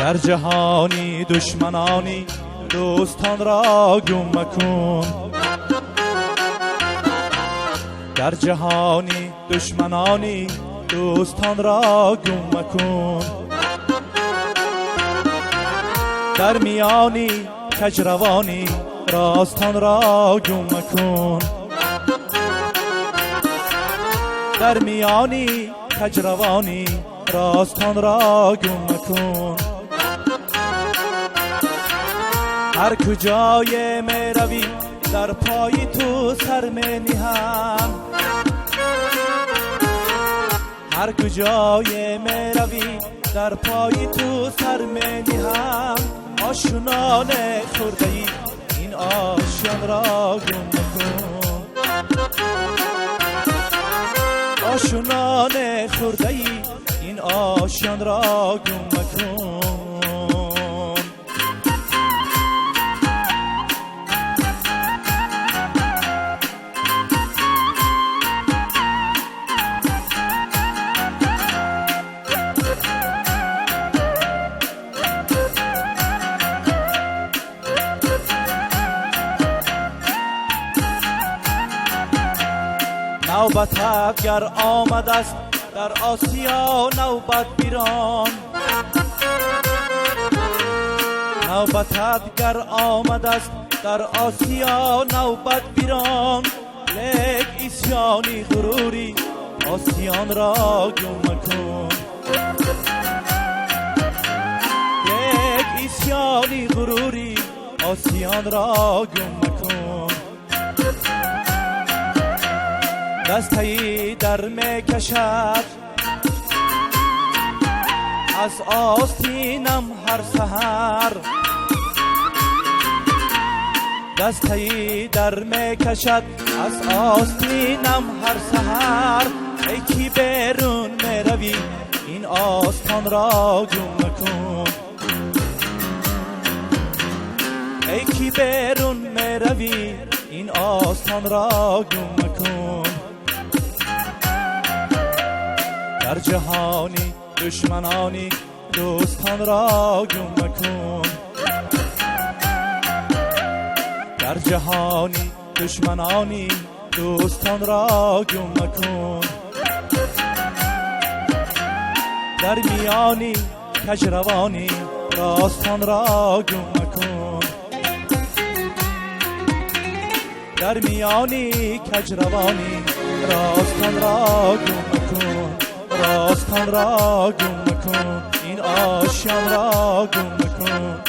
در جهانی دشمنانی دوستان را گم مکن. در جهانی دشمنانی دوستان را گم مکن. در میانی کجروانی راستان را گم مکن. در میانی کجروانی راستان را گم مکن. هر کجای می روی در پای تو سر می نهم. هر کجای می روی در پای تو سر می نهم. آشنان خورده ای این آشیان را گم مکن. آشنان خورده ای این آشیان را گم مکن. نوبت گر آمد است در آسیا نوبت بیران. نوبت گر آمد است در آسیا نوبت بیران. لیک ایسیانی غروری آسیان را گم مکن. لیک ایسیانی غروری آسیان را گم مکن. دستی در می کشد از آستینم هر سحر. دستی در می کشد از آستینم هر سحر. ای کی بیرون می روی این آستان را گم مکن. ای کی بیرون می روی این آستان را گم مکن. در جهانی دشمنانی دوستان را گم مکن. در جهانی دشمنانی دوستان را گم مکن. در میانی کجروانی راستان را گم مکن. در میانی کجروانی راستان را گم مکن. راستان را گم مکن. این آشیان را گم مکن.